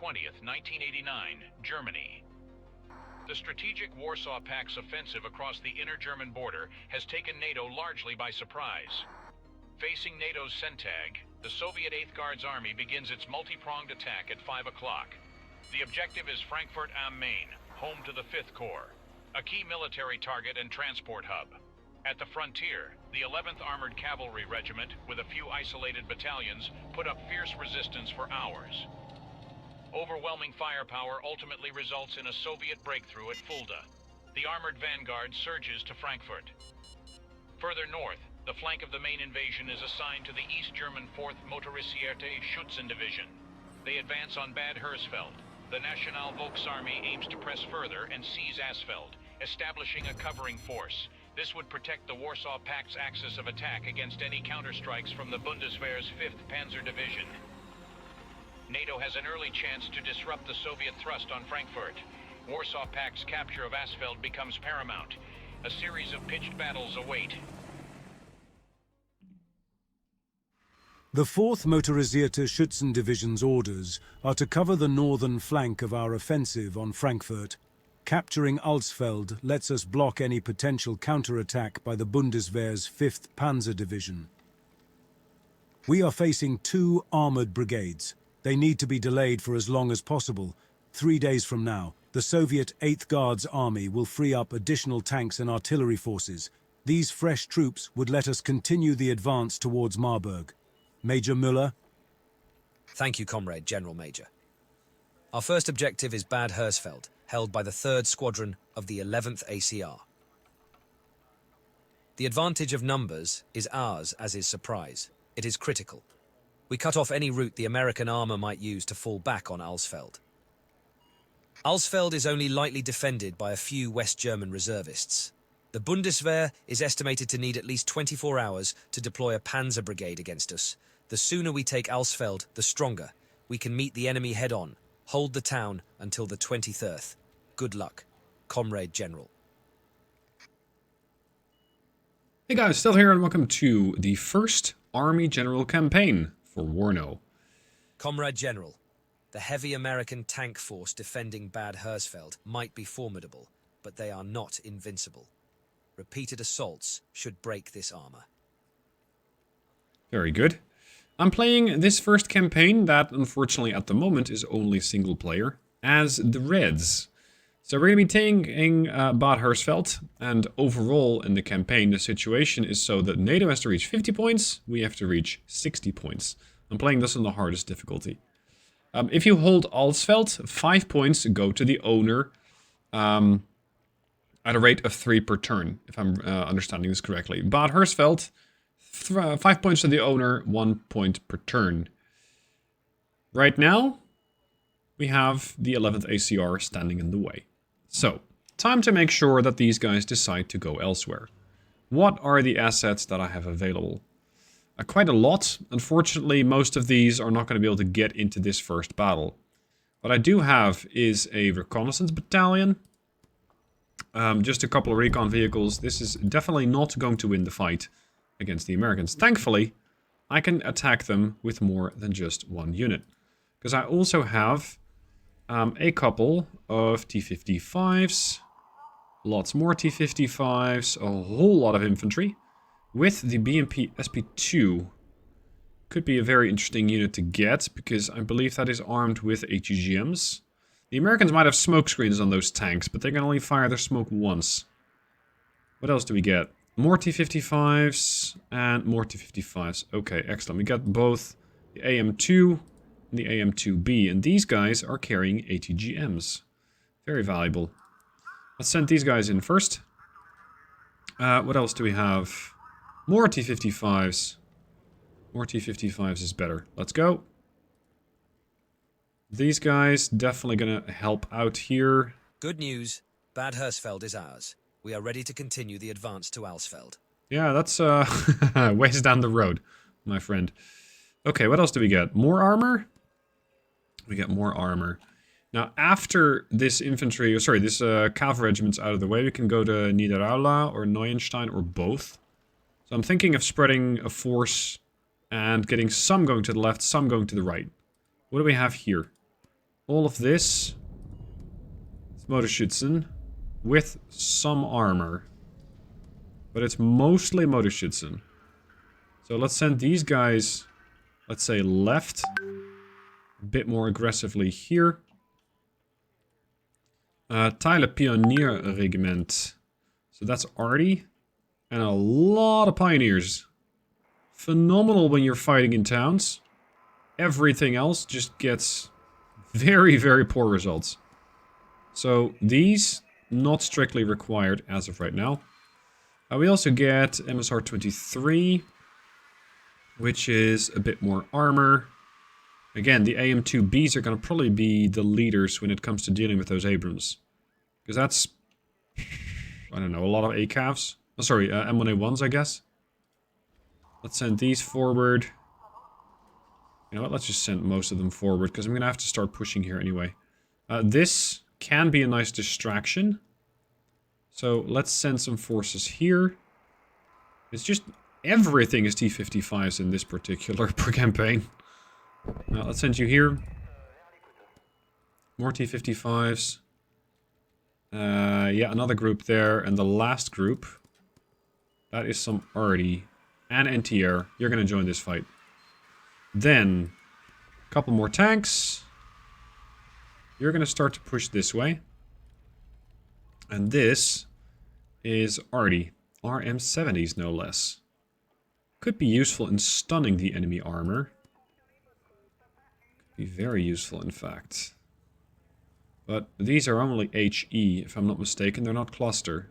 20th, 1989, Germany. The strategic Warsaw Pact's offensive across the inner German border has taken NATO largely by surprise. Facing NATO's CENTAG, the Soviet 8th Guards Army begins its multi-pronged attack at 5 o'clock. The objective is Frankfurt am Main, home to the 5th Corps, a key military target and transport hub. At the frontier, the 11th Armored Cavalry Regiment, with a few isolated battalions, put up fierce resistance for hours. Overwhelming firepower ultimately results in a Soviet breakthrough at Fulda. The armored vanguard surges to Frankfurt. Further north, the flank of the main invasion is assigned to the East German 4th Motorisierte Schützendivision. They advance on Bad Hersfeld. The National Volksarmee aims to press further and seize Asfeld, establishing a covering force. This would protect the Warsaw Pact's axis of attack against any counterstrikes from the Bundeswehr's 5th Panzer Division. NATO has an early chance to disrupt the Soviet thrust on Frankfurt. Warsaw Pact's capture of Asfeld becomes paramount. A series of pitched battles await. The 4th Motorisierte Schützendivision's orders are to cover the northern flank of our offensive on Frankfurt. Capturing Alsfeld lets us block any potential counterattack by the Bundeswehr's 5th Panzer Division. We are facing 2 armored brigades. They need to be delayed for as long as possible. 3 days from now, the Soviet 8th Guards Army will free up additional tanks and artillery forces. These fresh troops would let us continue the advance towards Marburg. Major Müller? Thank you, Comrade General Major. Our first objective is Bad Hersfeld, held by the 3rd Squadron of the 11th ACR. The advantage of numbers is ours, as is surprise. It is critical. We cut off any route the American armor might use to fall back on Alsfeld. Alsfeld is only lightly defended by a few West German reservists. The Bundeswehr is estimated to need at least 24 hours to deploy a panzer brigade against us. The sooner we take Alsfeld, the stronger. We can meet the enemy head-on. Hold the town until the 23rd. Good luck, Comrade General. Hey guys, still here and welcome to the first Army General campaign for WARNO. Comrade General, the heavy American tank force defending Bad Hersfeld might be formidable, but they are not invincible. Repeated assaults should break this armor. Very good. I'm playing this first campaign that, unfortunately at the moment, is only single player, as the Reds. So we're going to be taking Bad Hersfeld, and overall in the campaign the situation is so that NATO has to reach 50 points, we have to reach 60 points. I'm playing this on the hardest difficulty. If you hold Alsfeld, 5 points go to the owner at a rate of 3 per turn, if I'm understanding this correctly. Bad Hersfeld, 5 points to the owner, 1 point per turn. Right now, we have the 11th ACR standing in the way. So, time to make sure that these guys decide to go elsewhere. What are the assets that I have available? Quite a lot. Unfortunately, most of these are not going to be able to get into this first battle. What I do have is a reconnaissance battalion. Just a couple of recon vehicles. This is definitely not going to win the fight against the Americans. Thankfully, I can attack them with more than just 1 unit. Because I also have a couple of T-55s, lots more T-55s, a whole lot of infantry. With the BMP SP2, could be a very interesting unit to get, because I believe that is armed with ATGMs. The Americans might have smoke screens on those tanks, but they can only fire their smoke once. What else do we get? More T-55s and more T-55s. Okay, excellent. We got both the AM2 and the AM2B, and these guys are carrying ATGMs. Very valuable. Let's send these guys in first. What else do we have? More T-55s. More T-55s is better. Let's go. These guys definitely gonna help out here. Good news. Bad Hersfeld is ours. We are ready to continue the advance to Alsfeld. Yeah, that's ways down the road, my friend. Okay, what else do we get? More armor? We get more armor. Now, after this infantry, sorry, this cavalry regiment's out of the way, we can go to Niederaula or Neuenstein or both. So I'm thinking of spreading a force and getting some going to the left, some going to the right. What do we have here? all of this is Motorschützen with some armor. But it's mostly Motorschützen. So let's send these guys, let's say, left. A bit more aggressively here. Teile Pionierregiment. So that's arty. And a lot of pioneers. Phenomenal when you're fighting in towns. Everything else just gets very, very poor results. So these, not strictly required as of right now. We also get MSR 23, which is a bit more armor. Again, the AM2Bs are going to probably be the leaders when it comes to dealing with those Abrams. Because that's, I don't know, a lot of ACAVs. Oh, sorry, M1A1s, I guess. Let's send these forward. You know what, let's just send most of them forward, because I'm going to have to start pushing here anyway. This can be a nice distraction. So let's send some forces here. It's just, everything is T-55s in this particular campaign. Now let's send you here. More T-55s. Yeah, another group there. And the last group, that is some arty and NTR. You're going to join this fight. Then, a couple more tanks. You're going to start to push this way. And this is arty. RM70s, no less. Could be useful in stunning the enemy armor. Could be very useful, in fact. But these are only HE, if I'm not mistaken. They're not cluster.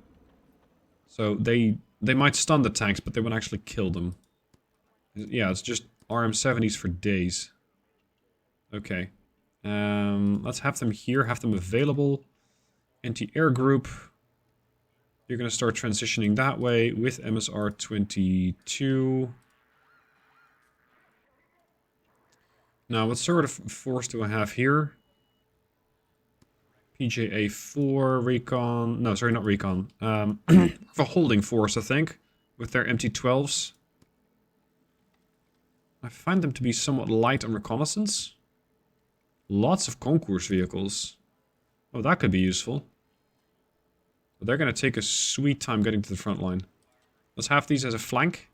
So they might stun the tanks, but they won't actually kill them. Yeah, it's just RM70s for days. Okay. Let's have them here, have them available. Anti-air group. You're going to start transitioning that way with MSR 22. Now, what sort of force do I have here? PJA 4, recon. No, sorry, not recon. For holding force, I think, with their MT-12s. I find them to be somewhat light on reconnaissance. Lots of concourse vehicles. Oh, that could be useful. But they're going to take a sweet time getting to the front line. Let's have these as a flank.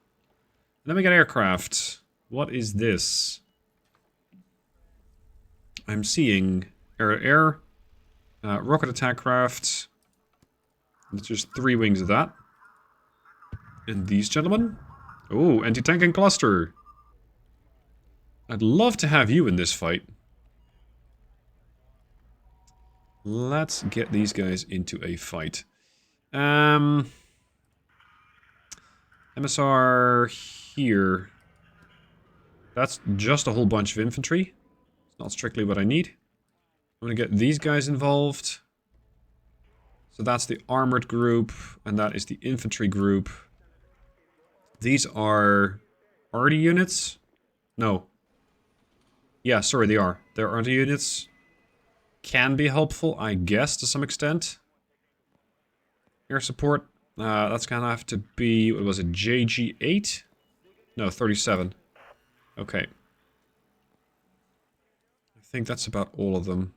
And then we get aircraft. What is this? I'm seeing air-to-air, rocket attack craft. There's just 3 wings of that. And these gentlemen? Oh, anti-tank and cluster. I'd love to have you in this fight. Let's get these guys into a fight. MSR here. That's just a whole bunch of infantry. It's not strictly what I need. I'm going to get these guys involved. So that's the armored group, and that is the infantry group. These are arty units? No. Yeah, sorry, they are. They're arty units. Can be helpful, I guess, to some extent. Air support. That's gonna have to be, what was it, JG8? No, 37. Okay. I think that's about all of them.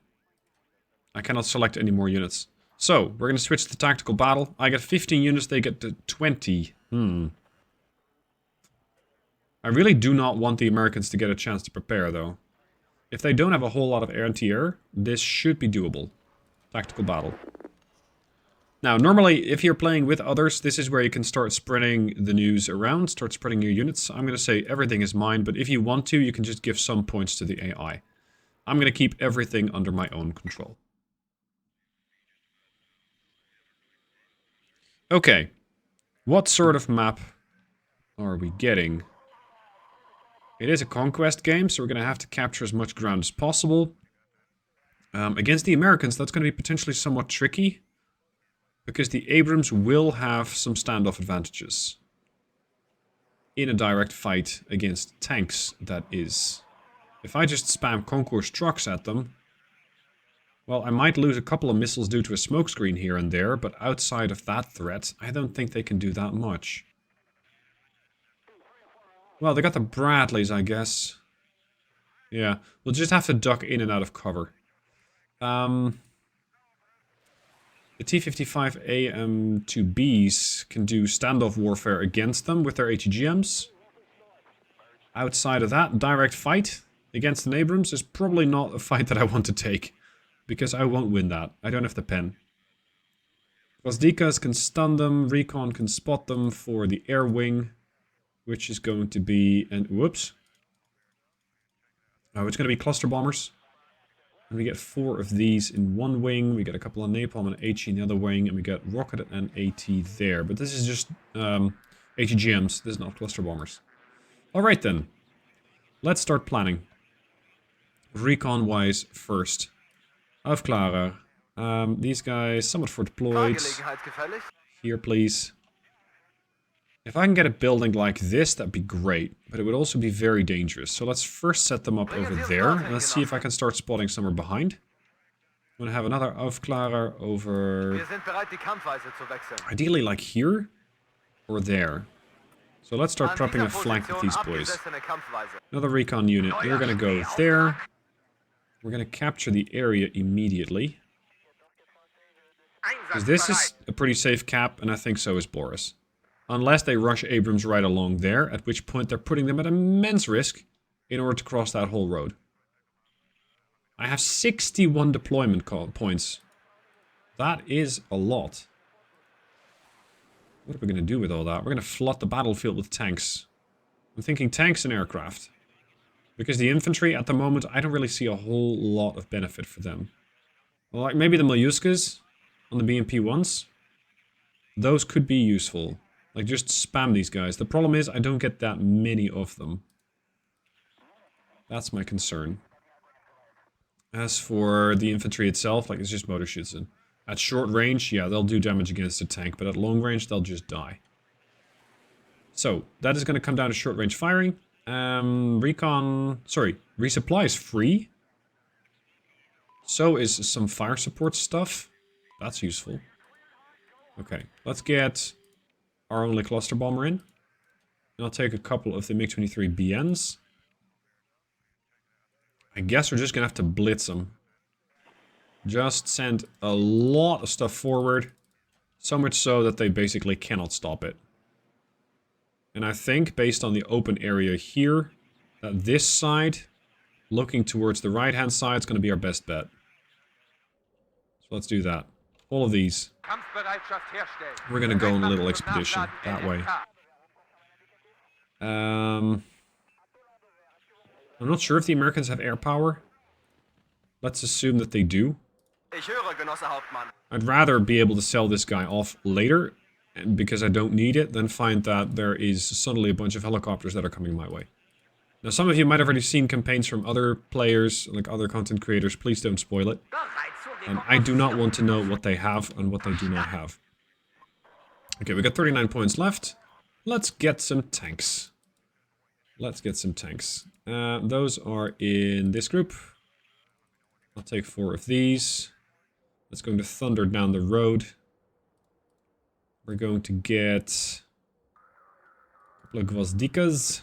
I cannot select any more units. So, we're gonna switch to tactical battle. I get 15 units, they get to 20. I really do not want the Americans to get a chance to prepare, though. If they don't have a whole lot of anti-air, this should be doable. Tactical battle. Now, normally, if you're playing with others, this is where you can start spreading the news around, start spreading your units. I'm going to say everything is mine, but if you want to, you can just give some points to the AI. I'm going to keep everything under my own control. Okay. What sort of map are we getting? It is a conquest game, so we're going to have to capture as much ground as possible. Against the Americans, that's going to be potentially somewhat tricky. Because the Abrams will have some standoff advantages. In a direct fight against tanks, that is. If I just spam concourse trucks at them... Well, I might lose a couple of missiles due to a smokescreen here and there, but outside of that threat, I don't think they can do that much. Well, they got the Bradleys, I guess. Yeah, we'll just have to duck in and out of cover. The T-55 AM2Bs can do standoff warfare against them with their ATGMs. Outside of that, direct fight against an Abrams is probably not a fight that I want to take. Because I won't win that. I don't have the pen. Gosdikas can stun them, Recon can spot them for the air wing. Which is going to be... whoops. Oh, it's going to be cluster bombers. And we get 4 of these in one wing. We get a couple of napalm and HE in the other wing. And we get rocket and AT there. But this is just ATGMs. This is not cluster bombers. Alright then. Let's start planning. Recon-wise first. Afklarer. These guys somewhat for deployed. Here, please. If I can get a building like this, that'd be great. But it would also be very dangerous. So let's first set them up over there. And let's see if I can start spotting somewhere behind. I'm going to have another Afklarer over... ideally like here. Or there. So let's start prepping a flank with these boys. Another recon unit. We're going to go there. We're going to capture the area immediately. Because this is a pretty safe cap, and I think so is Boris. Unless they rush Abrams right along there, at which point they're putting them at immense risk in order to cross that whole road. I have 61 deployment points. That is a lot. What are we going to do with all that? We're going to flood the battlefield with tanks. I'm thinking tanks and aircraft. Because the infantry, at the moment, I don't really see a whole lot of benefit for them. Well, like maybe the Malyuskas on the BMP-1s. Those could be useful. Like, just spam these guys. The problem is, I don't get that many of them. That's my concern. As for the infantry itself, like, it's just motor schützen. At short range, yeah, they'll do damage against a tank, but at long range, they'll just die. So, that is going to come down to short range firing. Resupply is free. So is some fire support stuff. That's useful. Okay, let's get our only cluster bomber in. And I'll take a couple of the MiG-23 BNs. I guess we're just going to have to blitz them. Just send a lot of stuff forward. So much so that they basically cannot stop it. And I think, based on the open area here, that this side, looking towards the right-hand side, is going to be our best bet. So let's do that. All of these. We're going to go on a little expedition that way. I'm not sure if the Americans have air power. Let's assume that they do. I'd rather be able to sell this guy off later, because I don't need it, than find that there is suddenly a bunch of helicopters that are coming my way. Now, some of you might have already seen campaigns from other players, like other content creators. Please don't spoil it. I do not want to know what they have and what they do not have. Okay, we got 39 points left. Let's get some tanks. Let's get some tanks. Those are in this group. I'll take 4 of these. Let's go to Thunder down the road. We're going to get a couple of Gvozdikas.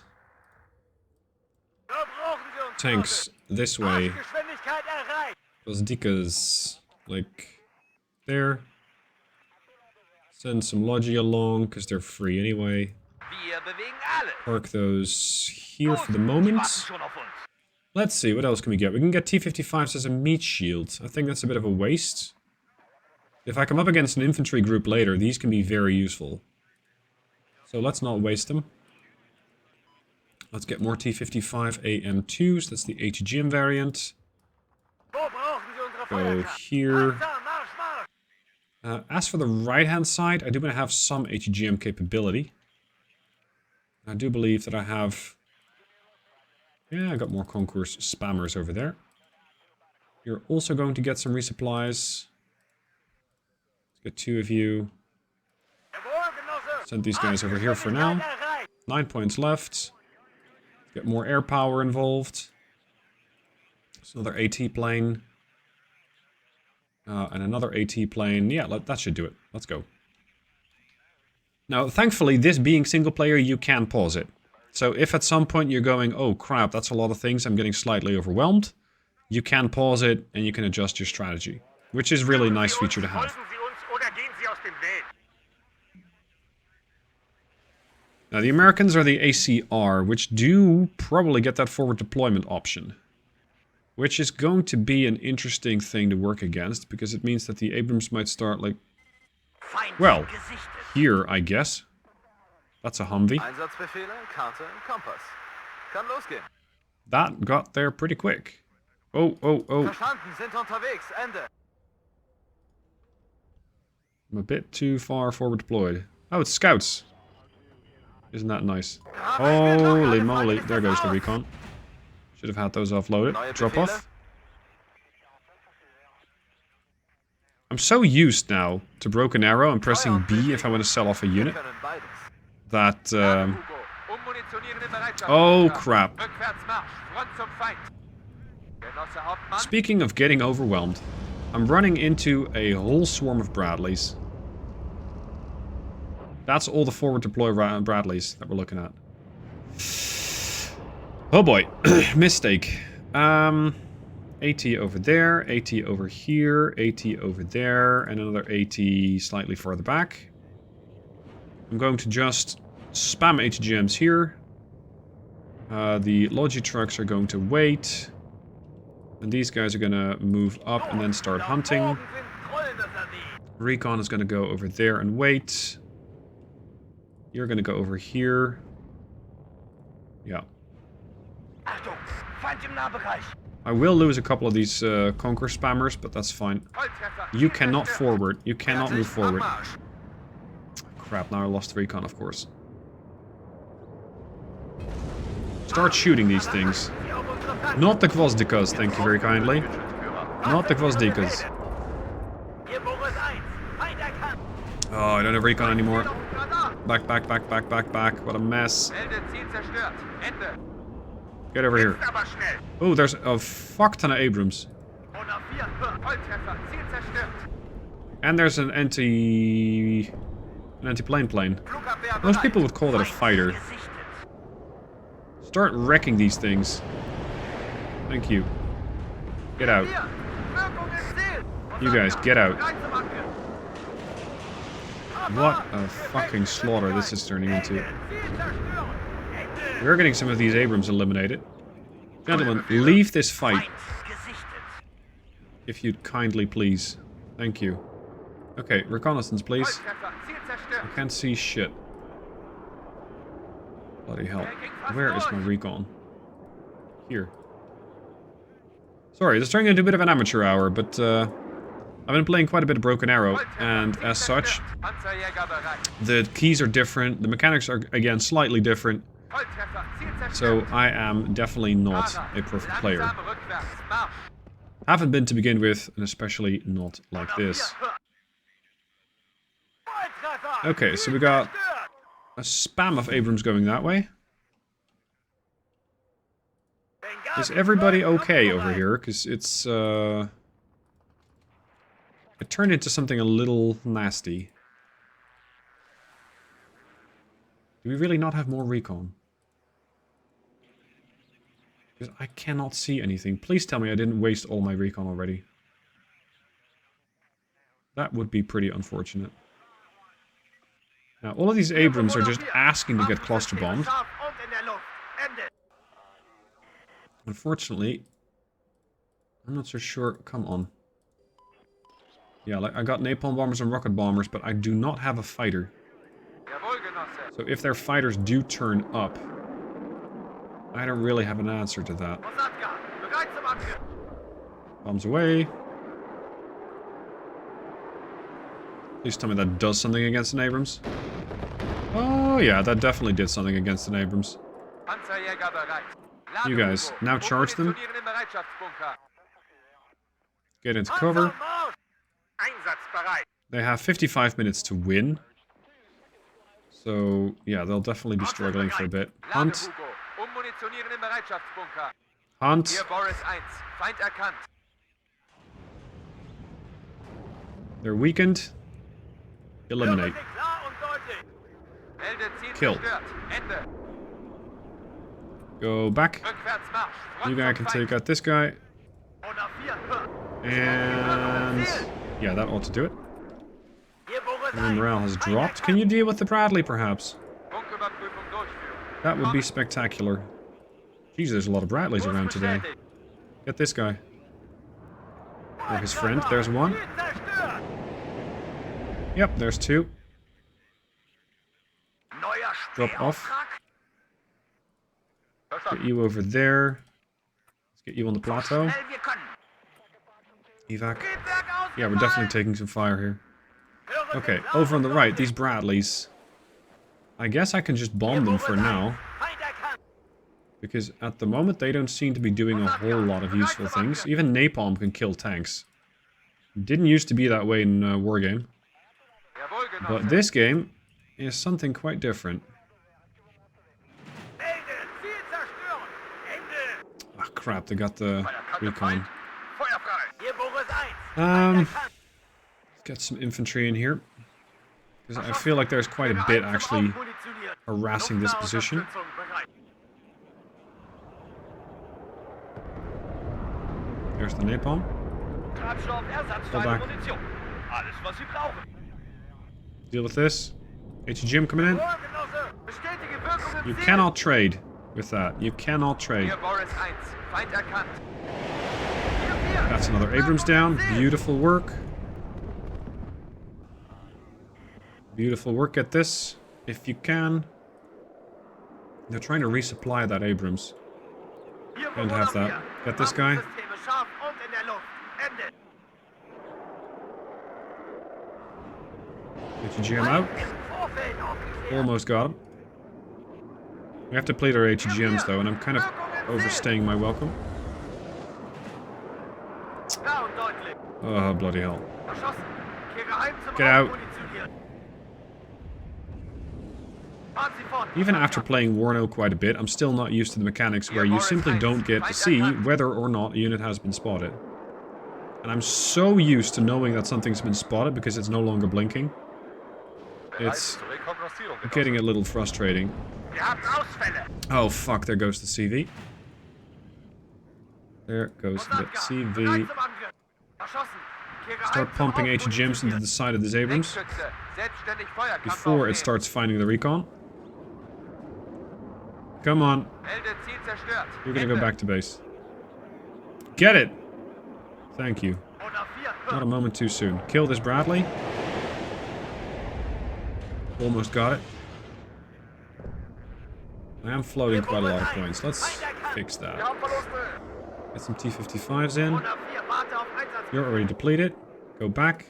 Tanks this way. Gvozdikas like there. Send some Logi along because they're free anyway. Park those here for the moment. Let's see, what else can we get? We can get T-55s as a meat shield. I think that's a bit of a waste. If I come up against an infantry group later, these can be very useful. So let's not waste them. Let's get more T-55 AM2s. That's the ATGM variant. Go here. As for the right-hand side, I do want to have some ATGM capability. I do believe that I have... yeah, I got more Concourse spammers over there. You're also going to get some resupplies. Let's get 2 of you. Send these guys over here for now. 9 points left. Get more air power involved. There's another AT plane. And another AT plane. Yeah, that should do it. Let's go. Now, thankfully, this being single player, you can pause it. So if at some point you're going, oh crap, that's a lot of things, I'm getting slightly overwhelmed, you can pause it and you can adjust your strategy, which is really a nice feature to have. Now the Americans are the ACR, which do probably get that forward deployment option. Which is going to be an interesting thing to work against, because it means that the Abrams might start like... Well, here, I guess. That's a Humvee. That got there pretty quick. Oh, oh, oh. I'm a bit too far forward deployed. Oh, it's scouts. Isn't that nice? Holy moly, there goes the recon. Should have had those offloaded. Drop off. I'm so used now to broken arrow and pressing B if I want to sell off a unit. That, oh crap. Speaking of getting overwhelmed, I'm running into a whole swarm of Bradleys. That's all the forward deploy Bradleys that we're looking at. Oh boy, mistake. AT over there, AT over here, AT over there, and another AT slightly further back. I'm going to just spam ATGMs here. The Logi trucks are going to wait. And these guys are going to move up and then start hunting. Recon is going to go over there and wait. You're going to go over here. Yeah. I will lose a couple of these Conquer spammers, but that's fine. You cannot forward. You cannot move forward. Crap, now I lost recon, of course. Start shooting these things. Not the Gvozdikas, thank you very kindly. Not the Gvozdikas. Oh, I don't have recon anymore. Back, back, back, back, back, back. What a mess. Get over here. Oh, there's a fuck ton of Abrams. And there's an anti-plane plane. Most people would call that a fighter. Start wrecking these things. Thank you. Get out. You guys, get out. What a fucking slaughter this is turning into. We're getting some of these Abrams eliminated. Gentlemen, leave this fight. If you'd kindly please. Thank you. Okay, reconnaissance please. I can't see shit. Bloody hell. Where is my recon? Here. Sorry, this is turning into a bit of an amateur hour, but I've been playing quite a bit of Broken Arrow, and as such, the keys are different, the mechanics are, again, slightly different. So I am definitely not a perfect player. Haven't been to begin with, and especially not like this. Okay, so we got a spam of Abrams going that way. Is everybody okay over here? Because it's, it turned into something a little nasty. Do we really not have more recon? Because I cannot see anything. Please tell me I didn't waste all my recon already. That would be pretty unfortunate. Now, all of these Abrams are just asking to get cluster bombed. Unfortunately, I'm not so sure. Come on. Yeah, like I got napalm bombers and rocket bombers, but I do not have a fighter. So if their fighters do turn up, I don't really have an answer to that. Bombs away. Please tell me that does something against an Abrams. Oh yeah, that definitely did something against an Abrams. You guys, now charge them. Get into cover. They have 55 minutes to win. So, yeah, they'll definitely be struggling for a bit. Hunt. Hunt. They're weakened. Eliminate. Kill. Go back. You guy can take out this guy. And yeah, that ought to do it. And morale has dropped. Can you deal with the Bradley, perhaps? That would be spectacular. Jeez, there's a lot of Bradleys around today. Get this guy. Or his friend. There's one. Yep, there's two. Drop off. Get you over there. Let's get you on the plateau. Evac. Yeah, we're definitely taking some fire here. Okay, over on the right, these Bradleys. I guess I can just bomb them for now. Because at the moment they don't seem to be doing a whole lot of useful things. Even napalm can kill tanks. Didn't used to be that way in Wargame. But this game is something quite different. Ah, crap, they got the recon. Get some infantry in here. Because I feel like there's quite a bit actually harassing this position. There's the napalm. Pull back. Deal with this. HGM coming in. You cannot trade with that. You cannot trade. That's another Abrams down. Beautiful work. Beautiful work. Get this, if you can. They're trying to resupply that Abrams. Don't have that. Get this guy. HGM out. Almost got him. We have to plate our HGMs though, and I'm kind of overstaying my welcome. Oh, bloody hell. Get out. Even after playing WARNO quite a bit, I'm still not used to the mechanics where you simply don't get to see whether or not a unit has been spotted. And I'm so used to knowing that something's been spotted because it's no longer blinking. It's getting a little frustrating. Oh fuck, there goes the CV. There goes the CV. Start pumping HGMs into the side of this Abrams before it starts finding the recon. Come on. You're gonna go back to base. Get it! Thank you. Not a moment too soon. Kill this Bradley. Almost got it. I am floating quite a lot of points. Let's fix that. Get some T-55s in. You're already depleted. Go back.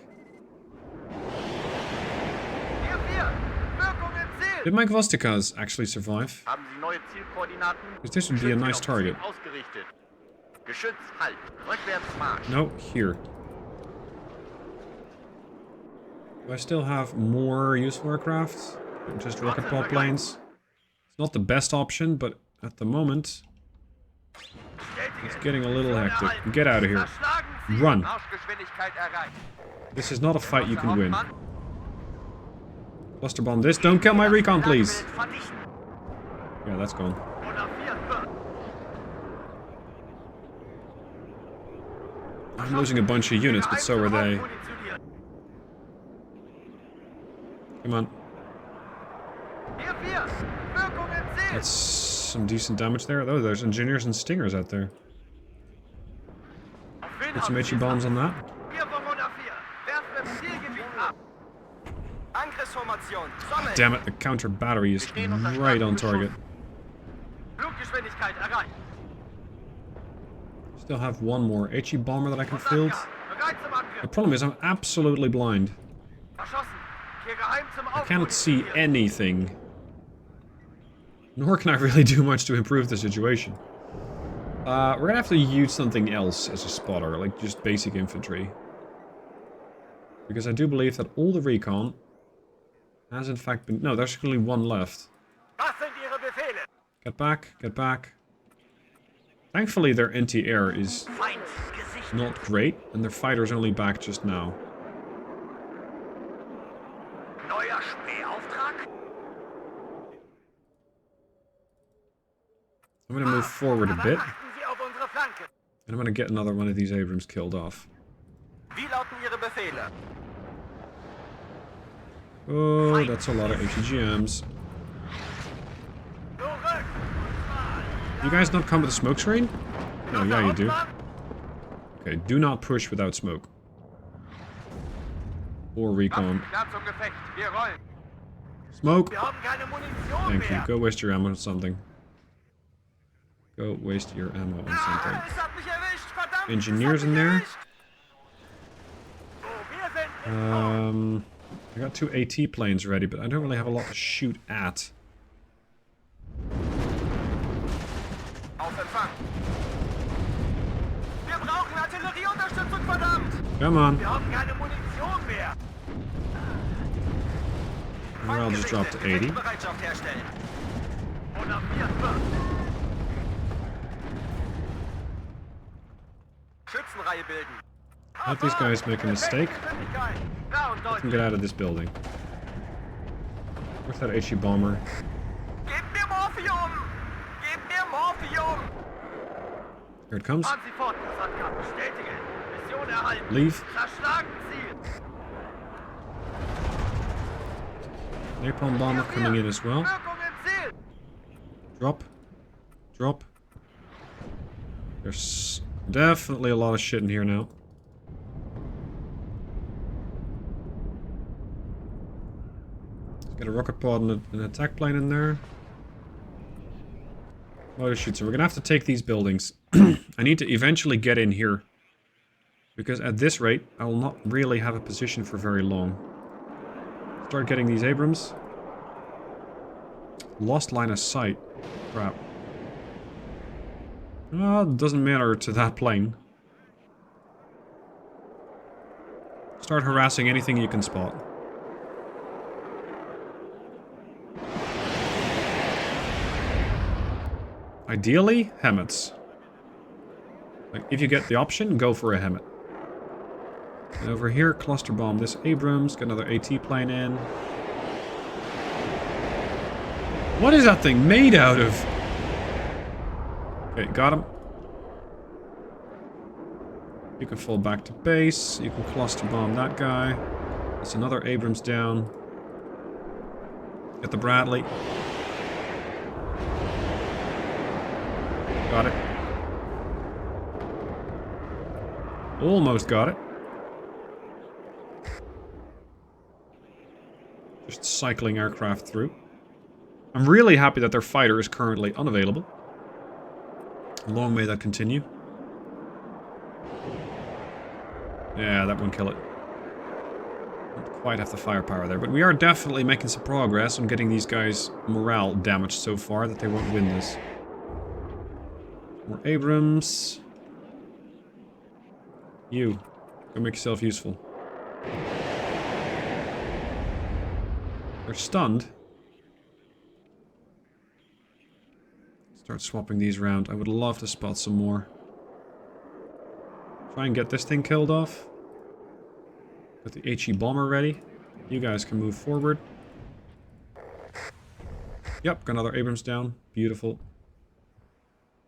Did my Gvostikas actually survive? Because this would be a nice target. No, here. Do I still have more useful aircraft? Just rocket pod planes? It's not the best option, but at the moment... it's getting a little hectic. Get out of here. Run. This is not a fight you can win. Cluster bomb this. Don't kill my recon, please. Yeah, that's gone. I'm losing a bunch of units, but so are they. Come on. That's some decent damage there. Oh, there's engineers and stingers out there. Put some HE bombs on that. Damn it, the counter battery is right on target. Still have one more HE bomber that I can field. The problem is I'm absolutely blind. I cannot see anything. Nor can I really do much to improve the situation. We're gonna have to use something else as a spotter, like just basic infantry. Because I do believe that all the recon has in fact been... no, there's only one left. Get back, get back. Thankfully their anti-air is not great, and their fighter's only back just now. I'm gonna move forward a bit. And I'm gonna get another one of these Abrams killed off. Oh, that's a lot of HEGMs. You guys not come with a smoke screen? Oh, yeah, you do. Okay, do not push without smoke. Or recon. Smoke! Thank you. Go waste your ammo on something. Go waste your ammo on something. Engineers in there. I got 2 AT planes ready, but I don't really have a lot to shoot at. Come on. Morale just dropped to 80. Let these guys make a mistake. Let them get out of this building. Where's that HE bomber? Here it comes. Leave. Napalm bomber coming in as well. Drop. Drop. There's definitely a lot of shit in here now. Got a rocket pod and an attack plane in there. Motor chutes. So we're gonna have to take these buildings. I need to eventually get in here. Because at this rate, I will not really have a position for very long. Start getting these Abrams. Lost line of sight. Crap. Well, it doesn't matter to that plane. Start harassing anything you can spot. Ideally, Hemmets. Like, if you get the option, go for a Hemmet. And over here, cluster bomb this Abrams, get another AT plane in. What is that thing made out of? Okay, got him. You can fall back to base. You can cluster bomb that guy. That's another Abrams down. Get the Bradley. Got it. Almost got it. Just cycling aircraft through. I'm really happy that their fighter is currently unavailable. Long may that continue. Yeah, that won't kill it. Don't quite have the firepower there, but we are definitely making some progress on getting these guys' morale damaged so far that they won't win this. More Abrams. You. Go make yourself useful. They're stunned. Start swapping these around. I would love to spot some more. Try and get this thing killed off. Got the HE bomber ready. You guys can move forward. Yep, got another Abrams down. Beautiful.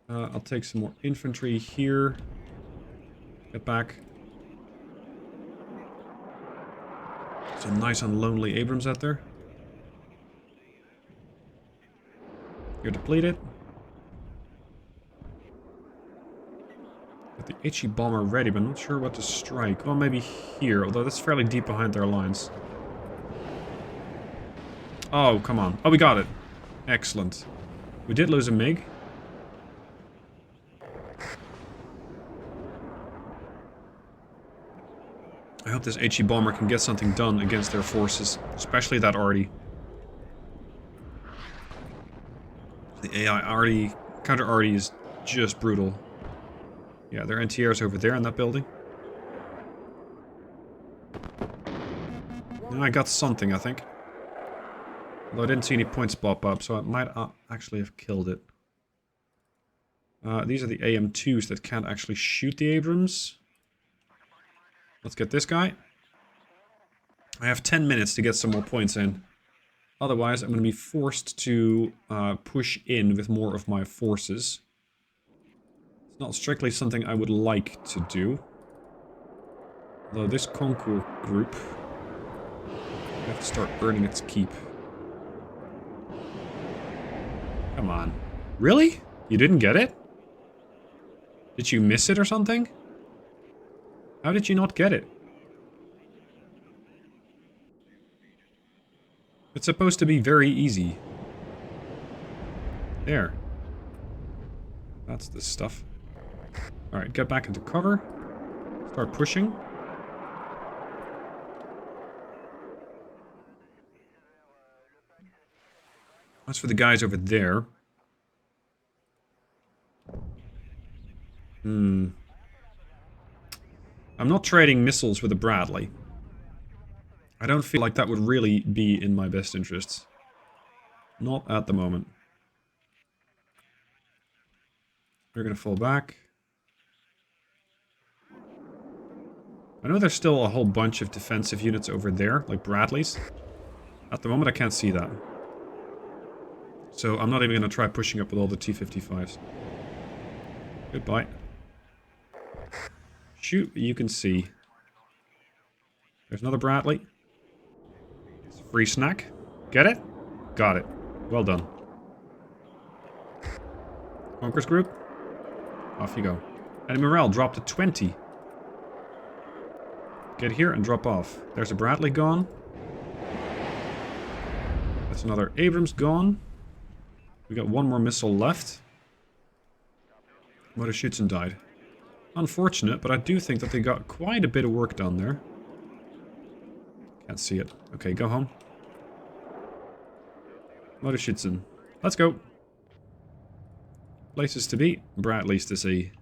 I'll take some more infantry here. Get back. Some nice and lonely Abrams out there. You're depleted. Got the HE bomber ready, but not sure what to strike. Oh, maybe here, although that's fairly deep behind their lines. Oh, come on. Oh, we got it. Excellent. We did lose a MiG. I hope this HE bomber can get something done against their forces, especially that arty. The AI arty, counter arty is just brutal. Yeah, their NTR's over there in that building. And I got something, I think. Although I didn't see any points pop up, so I might actually have killed it. These are the AM2s that can't actually shoot the Abrams. Let's get this guy. I have 10 minutes to get some more points in. Otherwise, I'm going to be forced to push in with more of my forces. It's not strictly something I would like to do. Although this Concours group... we have to start earning its keep. Come on. Really? You didn't get it? Did you miss it or something? How did you not get it? It's supposed to be very easy. There. That's the stuff. Alright, get back into cover. Start pushing. As for the guys over there... I'm not trading missiles with a Bradley. I don't feel like that would really be in my best interests. Not at the moment. They're gonna fall back. I know there's still a whole bunch of defensive units over there, like Bradleys. At the moment I can't see that. So I'm not even gonna try pushing up with all the T-55s. Goodbye. Shoot, you can see. There's another Bradley. It's a free snack. Get it? Got it. Well done. Conquerors group. Off you go. Enemy morale dropped to 20. Get here and drop off. There's a Bradley gone. That's another Abrams gone. We got one more missile left. Mrozak died. Unfortunate, but I do think that they got quite a bit of work done there. Can't see it. Okay, go home. Mrozak. Let's go. Places to be. Bradleys to see.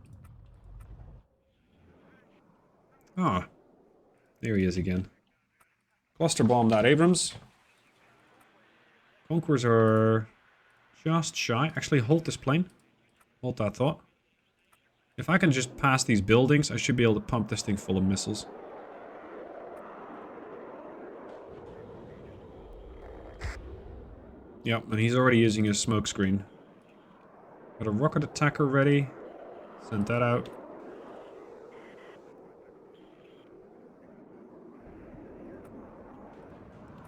Ah. There he is again. Cluster bomb that Abrams. Conquerors are just shy. Actually, hold this plane. Hold that thought. If I can just pass these buildings, I should be able to pump this thing full of missiles. Yep, and he's already using his smoke screen. Got a rocket attacker ready. Send that out.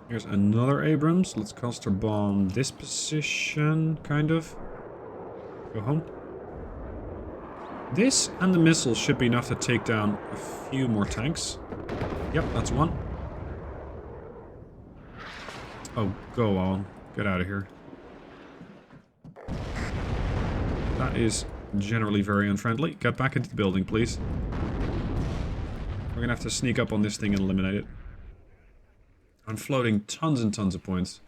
Here's another Abrams. Let's cluster bomb this position, kind of. Go home. This and the missiles should be enough to take down a few more tanks. Yep, that's one. Oh, go on. Get out of here. That is generally very unfriendly. Get back into the building, please. We're gonna have to sneak up on this thing and eliminate it. I'm floating tons and tons of points.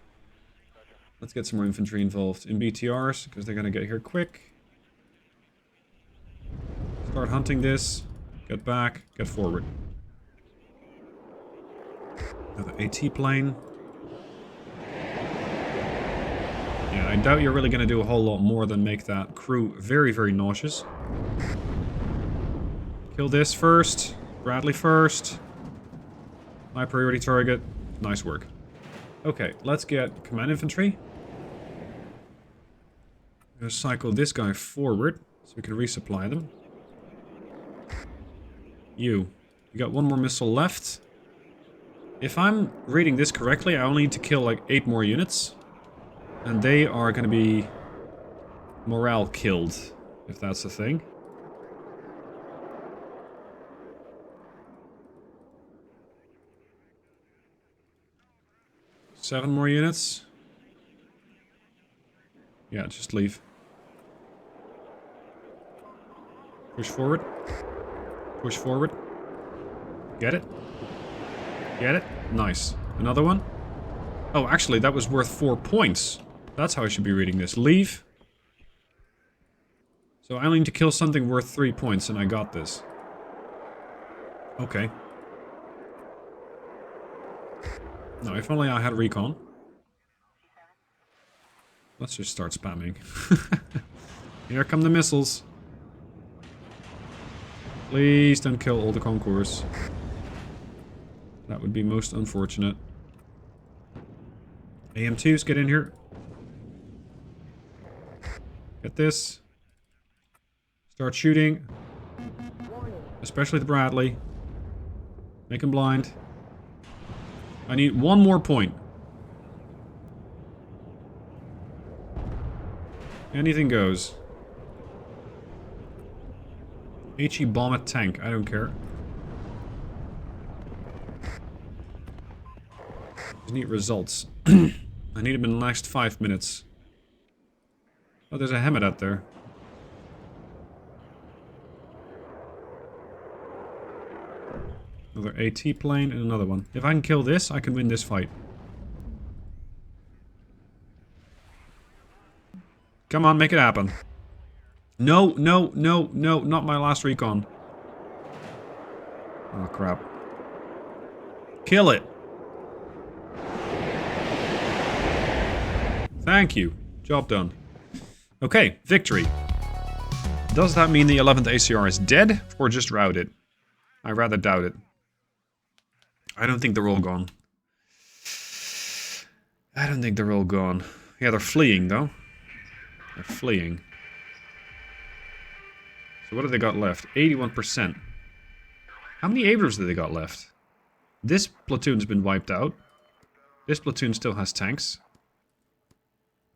Let's get some more infantry involved in BTRs, because they're gonna get here quick. Start hunting this. Get back. Get forward. Another AT plane. Yeah, I doubt you're really going to do a whole lot more than make that crew very, very nauseous. Kill this first. Bradley first. My priority target. Nice work. Okay, let's get command infantry. I'm going to cycle this guy forward so we can resupply them. You got one more missile left. If I'm reading this correctly, I only need to kill like 8 more units. And they are going to be morale killed, if that's the thing. Seven more units. Yeah, just leave. Push forward. Push forward. Get it? Get it? Nice. Another one? Oh, actually, that was worth 4 points. That's how I should be reading this. Leave. So I only need to kill something worth 3 points, and I got this. Okay. Now, if only I had recon. Let's just start spamming. Here come the missiles. Please don't kill all the concours. That would be most unfortunate. AM2s, get in here. Get this. Start shooting. Especially the Bradley. Make him blind. I need one more point. Anything goes. HE bomb at tank. I don't care. Just need results. I need them in the next 5 minutes. Oh, there's a Hammer out there. Another AT plane and another one. If I can kill this, I can win this fight. Come on, make it happen. No, no, no, no, not my last recon. Oh, crap. Kill it. Thank you. Job done. Okay, victory. Does that mean the 11th ACR is dead, or just routed? I rather doubt it. I don't think they're all gone. I don't think they're all gone. Yeah, they're fleeing, though. They're fleeing. So what have they got left? 81%. How many Abrams do they got left? This platoon's been wiped out. This platoon still has tanks.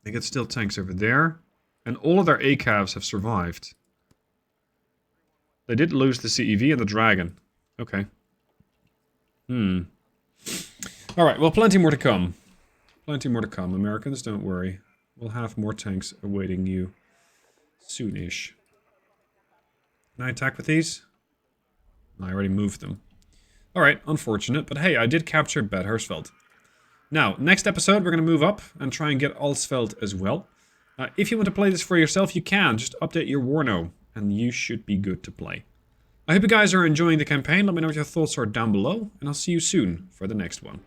They got still tanks over there. And all of their ACAVs have survived. They did lose the CEV and the Dragon. Okay. Alright, well, plenty more to come. Plenty more to come. Americans, don't worry. We'll have more tanks awaiting you soonish. Can I attack with these? No, I already moved them. Alright, unfortunate, but hey, I did capture Bad Hersfeld. Now, next episode, we're going to move up and try and get Alsfeld as well. If you want to play this for yourself, you can. Just update your WARNO, and you should be good to play. I hope you guys are enjoying the campaign. Let me know what your thoughts are down below, and I'll see you soon for the next one.